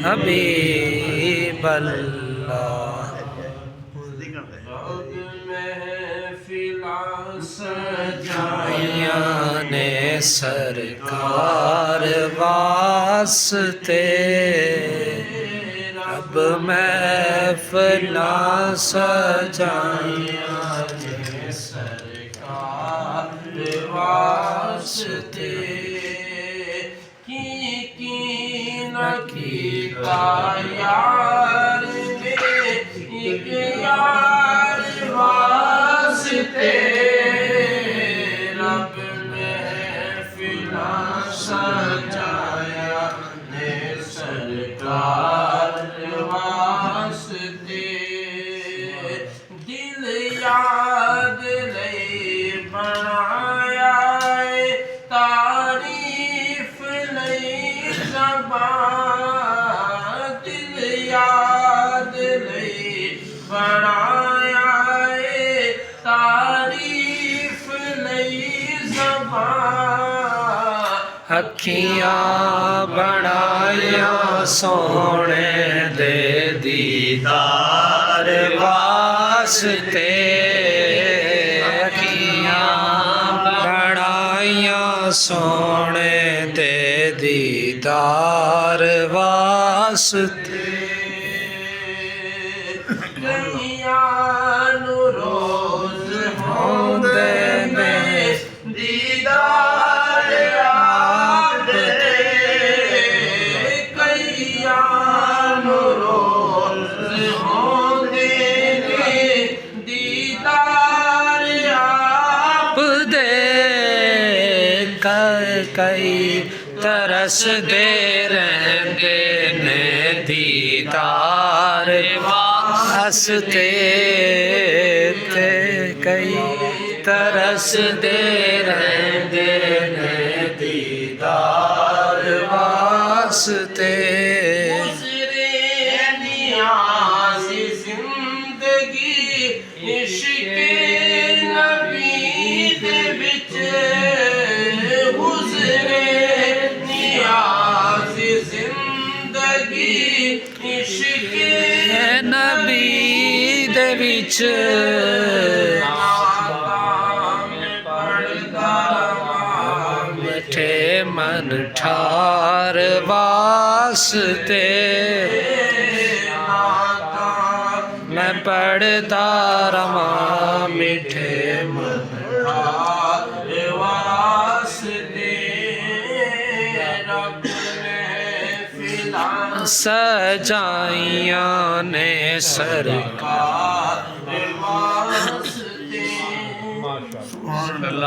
हबीब अल्लाह। सजाइया ने सरकार वास्ते, रब महफिलां सजाइया ने सरकार वास्ते। की न कीता यार ने एक यार वास्ते, रब महफिलां सजाया ने सरकार वास्ते। दिल याद लई बनाया तारीफ लई ज़बान, दिल याद लई बनाया तारीफ लई ज़बान। अखियां बनाया सोने दे दीदार वास्ते, अखियां बनाया सोने दे दीदार वास्ते। रोज होंदे ने दीदार आपदे, कईयां रोज होंदे ने दीदार आपदे। कई तरसदे रहंदे ने दीदार वास्ते, ते कई तरसदे रहंदे ने दीदार वास्ते। गुज़रे नियाज़ी ज़िंदगी इश्क़े नबी दे विच, गुज़रे नियाज़ी ज़िंदगी इश्क़े नबी दे विच। बैठे मन ठार वास्ते, मैं पढ़ता रवां मिठे मन ठार वास्ते। रब महफिलां सजाइया ने सरकार